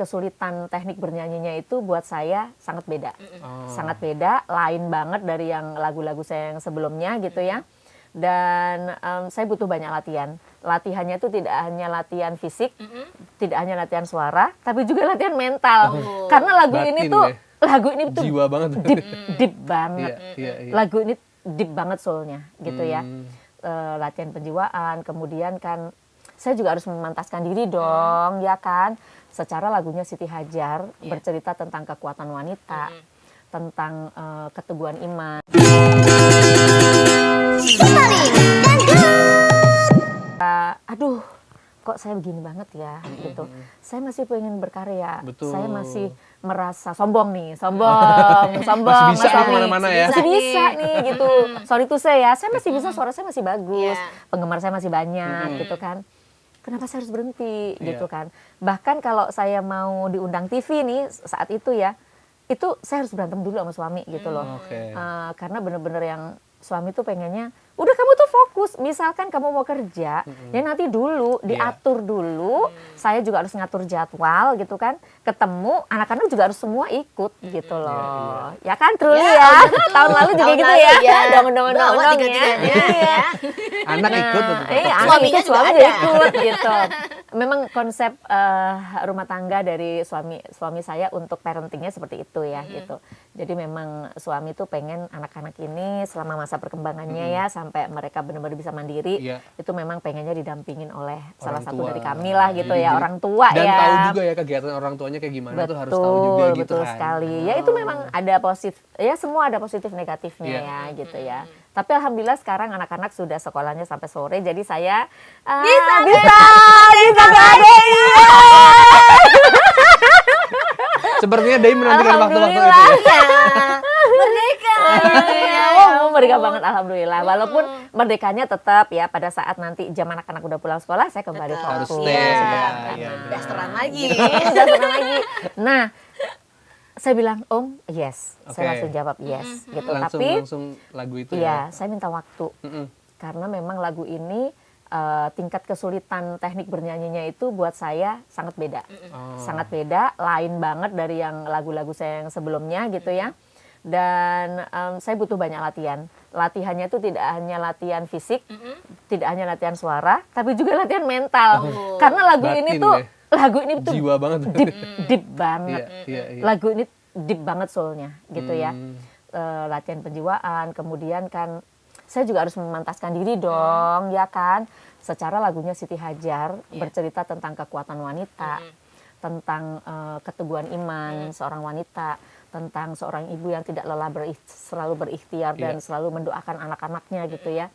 kesulitan teknik bernyanyinya itu buat saya sangat beda. Sangat beda, lain banget dari yang lagu-lagu saya yang sebelumnya gitu ya. Dan saya butuh banyak latihan. Latihannya itu tidak hanya latihan fisik, tidak hanya latihan suara, tapi juga latihan mental. Karena lagu ini tuh jiwa banget. Deep banget. Iya. Lagu ini deep banget soulnya gitu ya. Latihan penjiwaan, kemudian kan saya juga harus memantaskan diri dong, ya kan. Secara lagunya Siti Hajar bercerita tentang kekuatan wanita, tentang keteguhan iman. Aduh, kok saya begini banget ya, gitu. Saya masih pengen berkarya. Betul. Saya masih merasa sombong nih, sombong. Masih bisa kemana-mana ya. Masih bisa nih, gitu. Sorry to say ya, saya masih bisa, suara saya masih bagus, penggemar saya masih banyak, gitu kan. Kenapa saya harus berhenti, gitu kan. Bahkan kalau saya mau diundang TV nih saat itu ya, itu saya harus berantem dulu sama suami gitu loh. Karena bener-bener yang suami tuh pengennya, udah kamu tuh fokus, misalkan kamu mau kerja, ya nanti dulu, diatur dulu, saya juga harus ngatur jadwal gitu kan, ketemu, anak-anak juga harus semua ikut gitu loh. Ya kan, truly ya, tahun lalu juga gitu ya, dong ya. Anak ikut, anak ikut, suami juga ikut gitu. Memang konsep rumah tangga dari suami saya untuk parentingnya seperti itu ya gitu. Jadi memang suami tuh pengen anak-anak ini selama masa perkembangannya ya sampai mereka benar-benar bisa mandiri, itu memang pengennya didampingin oleh salah satu dari kami lah gitu ya, orang tua dan ya. Dan tahu juga ya kegiatan orang tuanya kayak gimana, tuh harus tahu juga gitu betul kan. Sekali. Ya itu memang ada positif, ya semua ada positif negatifnya ya gitu ya. Tapi alhamdulillah sekarang anak-anak sudah sekolahnya sampai sore, jadi saya bisa Sepertinya Dai menantikan waktu-waktu itu ya. Merdeka. Merdeka banget alhamdulillah. Walaupun merdekanya tetap ya pada saat nanti jam anak-anak udah pulang sekolah saya kembali fokus. Dasteran lagi. Nah, saya bilang, Om, yes. Saya langsung jawab yes gitu. Langsung lagu itu ya. Iya, saya minta waktu. Karena memang lagu ini tingkat kesulitan teknik bernyanyinya itu buat saya sangat beda. Sangat beda, lain banget dari yang lagu-lagu saya yang sebelumnya gitu ya. Dan saya butuh banyak latihan. Latihannya itu tidak hanya latihan fisik, tidak hanya latihan suara, tapi juga latihan mental. Karena lagu ini tuh jiwa banget. Deep banget. Lagu ini deep banget soulnya gitu ya. Latihan penjiwaan, kemudian kan saya juga harus memantaskan diri dong, ya kan. Secara lagunya Siti Hajar bercerita tentang kekuatan wanita, tentang keteguhan iman seorang wanita, tentang seorang ibu yang tidak lelah selalu berikhtiar dan selalu mendoakan anak-anaknya gitu ya.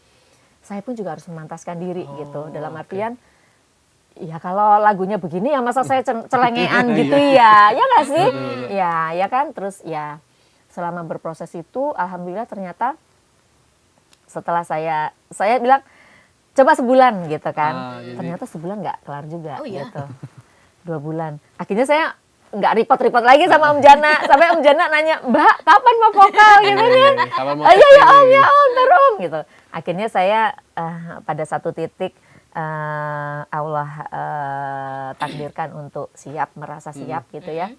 Saya pun juga harus memantaskan diri gitu. Dalam artian, ya kalau lagunya begini ya masa saya celengean gitu ya nggak sih? Ya kan. Terus ya selama berproses itu, alhamdulillah ternyata setelah saya bilang coba sebulan gitu kan, ternyata sebulan nggak kelar juga gitu, 2 bulan. Akhirnya saya nggak repot lagi sama Om Jana, sampai Om Jana nanya, Mbak kapan mau vokal gitu kan? Iya ya Om terus gitu. Akhirnya saya pada satu titik Allah takdirkan untuk merasa siap gitu ya.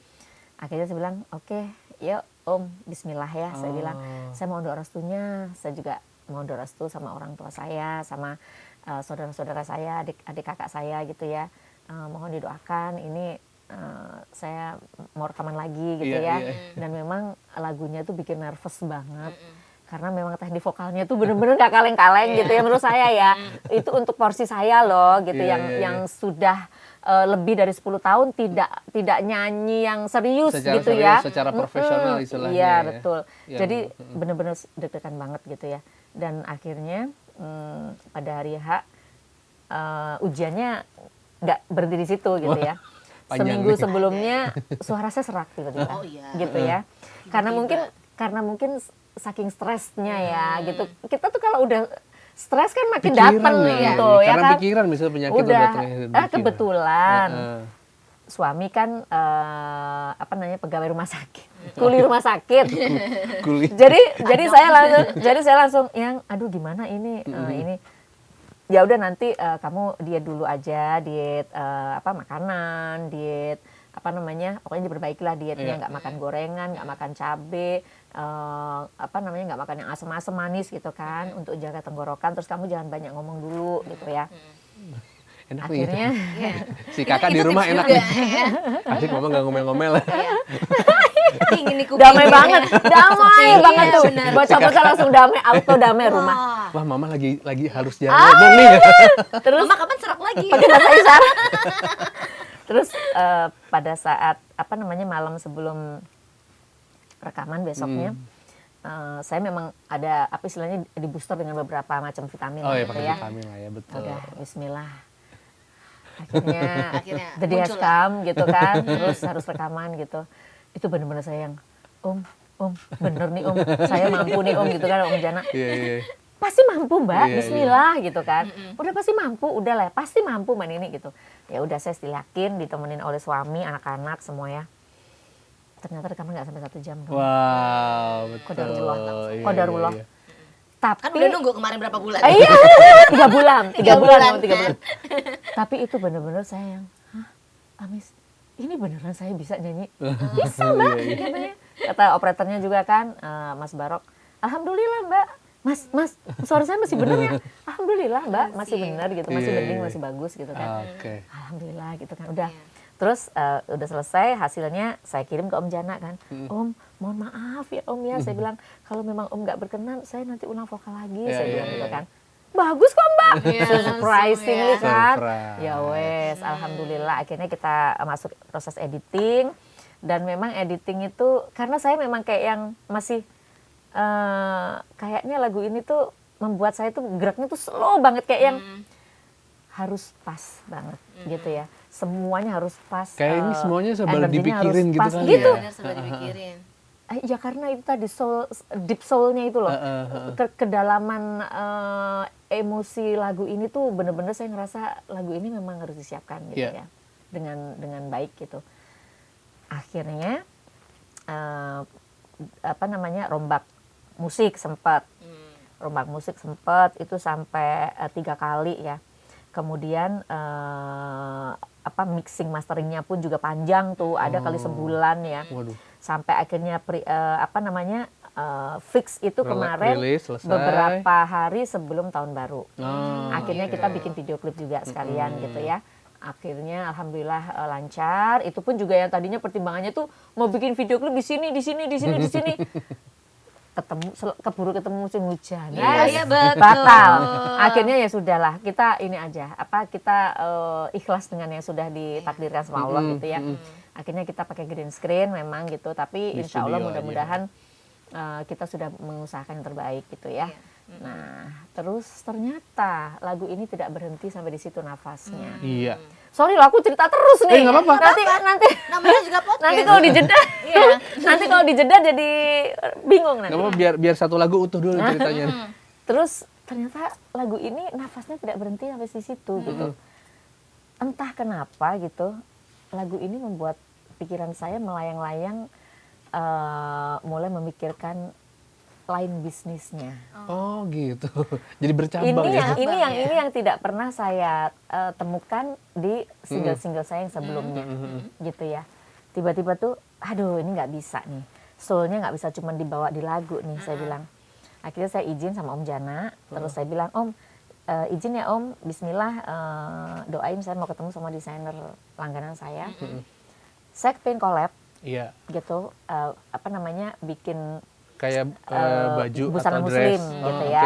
Akhirnya saya bilang oke, yuk Om Bismillah ya. Saya bilang saya mau doa restunya, saya juga mau doa restu sama orang tua saya, sama saudara-saudara saya, adik kakak saya gitu ya. Mohon didoakan, ini saya mau rekaman lagi gitu ya. Dan memang lagunya tuh bikin nervous banget. Karena memang teknik vokalnya tuh bener-bener gak kaleng-kaleng gitu ya menurut saya ya. Itu untuk porsi saya loh gitu, yang sudah lebih dari 10 tahun tidak nyanyi yang serius gitu ya. Secara profesional istilahnya. Iya betul. Jadi bener-bener deg-degan banget gitu ya. Dan akhirnya pada hari H ujiannya nggak berhenti di situ gitu ya. Seminggu sebelumnya suara saya serak tiba-tiba gitu ya. Karena mungkin saking stresnya ya gitu. Kita tuh kalau udah stres kan makin datang gitu ya kan. Karena pikiran misalnya penyakit udah kebetulan suami kan pegawai rumah sakit, kuli rumah sakit. jadi saya langsung yang aduh gimana ini ini ya udah nanti kamu diet dulu aja, diet makanan, diet apa namanya, pokoknya diperbaikilah dietnya, nggak makan gorengan, nggak makan cabe, apa namanya, nggak makan yang asam-asam manis gitu kan, untuk jaga tenggorokan. Terus kamu jangan banyak ngomong dulu gitu ya. Enak Akhirnya nih. Si kakak di rumah enak nih. Asik mama gak ngomel-ngomel. Ingin nih damai banget, damai banget tuh. benar. Bocah-bocah langsung damai, auto damai rumah. Wah mama lagi harus jarang ngomong nih. Terus Mama kapan serak lagi? pakai bahasa isyarat. Terus pada saat apa namanya malam sebelum rekaman besoknya, saya memang ada apa istilahnya di booster dengan beberapa macam vitamin Oh ya gitu pakai ya. vitamin lah ya, betul. Udah Bismillah. Akhirnya the day has muncul come gitu kan, terus harus rekaman gitu. Itu bener-bener saya yang Om, bener nih Om, saya mampu nih Om gitu kan, Om Jana. Iya. Pasti mampu Mbak, Iya, Bismillah gitu kan. Udah pasti mampu, udah lah, pasti mampu Mbak Nini gitu. Ya udah saya still yakin, ditemenin oleh suami, anak-anak semua ya. Ternyata rekaman nggak sampai 1 jam dong. Wow, betul. Qadarullah. Iya, Qadarullah. iya. Tapi Kan udah nunggu kemarin berapa bulan? iya, 3 bulan, 3 bulan. Tapi itu bener-bener saya yang, hah, Amis, ini beneran saya bisa nyanyi? Bisa Mbak, katanya. Kata operatornya juga kan, Mas Barok, Alhamdulillah Mbak, Mas, suara saya masih bener ya? Alhamdulillah Mbak, masih bener gitu, masih Iya, bening, iya. masih bagus gitu kan. Oke. Alhamdulillah gitu kan, udah. Terus udah selesai hasilnya saya kirim ke Om Jana kan. Om, mohon maaf ya Om ya. Saya bilang kalau memang Om nggak berkenan, saya nanti ulang vokal lagi. Saya bilang gitu kan. Bagus kok Mbak. Surprisingly kan. Surprise. Ya wes, alhamdulillah akhirnya kita masuk proses editing. Dan memang editing itu karena saya memang kayak yang masih kayaknya lagu ini tuh membuat saya tuh geraknya tuh slow banget kayak yang harus pas banget gitu ya. Semuanya harus pas. Kayak ini semuanya sebal energinya dipikirin harus gitu pas, kali gitu. ya. Benar, sudah dipikirin. Ya karena itu tadi deep soul-nya itu loh. Kedalaman emosi lagu ini tuh bener-bener saya ngerasa lagu ini memang harus disiapkan gitu ya. Dengan baik gitu. Akhirnya apa namanya rombak musik sempat. Rombak musik sempat itu sampai 3 kali ya. Kemudian apa mixing masteringnya pun juga panjang tuh, ada kali sebulan ya. Waduh. Sampai akhirnya apa namanya fix itu kemarin Rilis, selesai. beberapa hari sebelum tahun baru. Akhirnya gitu. kita bikin video klip juga sekalian gitu ya. Akhirnya alhamdulillah lancar. Itu pun juga yang tadinya pertimbangannya tuh mau bikin video klip di sini. Keburu ketemu musim hujan. Iya, betul. Batal. Akhirnya ya sudahlah, kita ini aja, kita ikhlas dengan yang sudah ditakdirkan sama Allah gitu ya. Akhirnya kita pakai green screen memang gitu, tapi insya Allah mudah-mudahan kita sudah mengusahakan yang terbaik gitu ya. Nah, terus ternyata lagu ini tidak berhenti sampai di situ nafasnya. Iya. Sorry loh, aku cerita terus nih. Nggak apa-apa. Nanti Namanya juga podcast. nanti kalau dijeda, nanti kalau dijeda jadi bingung nanti. Nggak apa biar satu lagu utuh dulu ceritanya. Terus ternyata lagu ini nafasnya tidak berhenti sampai di situ gitu. Entah kenapa gitu, lagu ini membuat pikiran saya melayang-layang, mulai memikirkan lain bisnisnya. Oh gitu. Jadi bercabang ya. Ini yang tidak pernah saya temukan di single-single saya yang sebelumnya, gitu ya. Tiba-tiba tuh, aduh ini nggak bisa nih, soulnya nggak bisa cuma dibawa di lagu nih, saya bilang. Akhirnya saya izin sama Om Jana, terus saya bilang Om, izin ya Om, Bismillah, doain saya mau ketemu sama desainer langganan saya. Saya pengen collab, Iya. gitu, apa namanya, bikin Kayak baju busana atau muslim dress. gitu Oh, ya.